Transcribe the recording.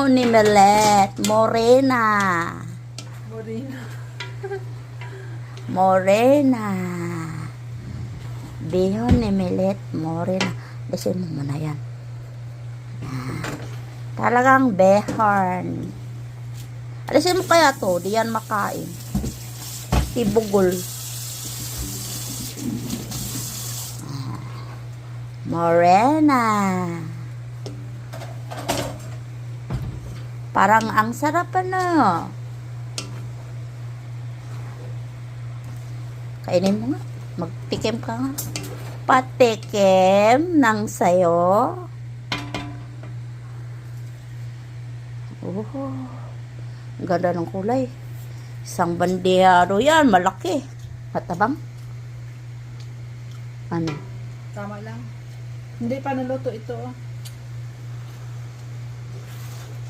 Ni Melet, Morena. Morena. Morena. Bihon ni Melet, Morena. Alisin mo muna yan. Talagang behon. Alisin mo kaya to, di yan makain. Tibugol. Morena. Parang ang sarap ano. Kainin mo nga. Magtikim ka nga. Patikim ng sayo. Oh, ang ganda ng kulay. Isang bandero yan, malaki. Matabang. Ano? Tama lang. Hindi pa naluto ito.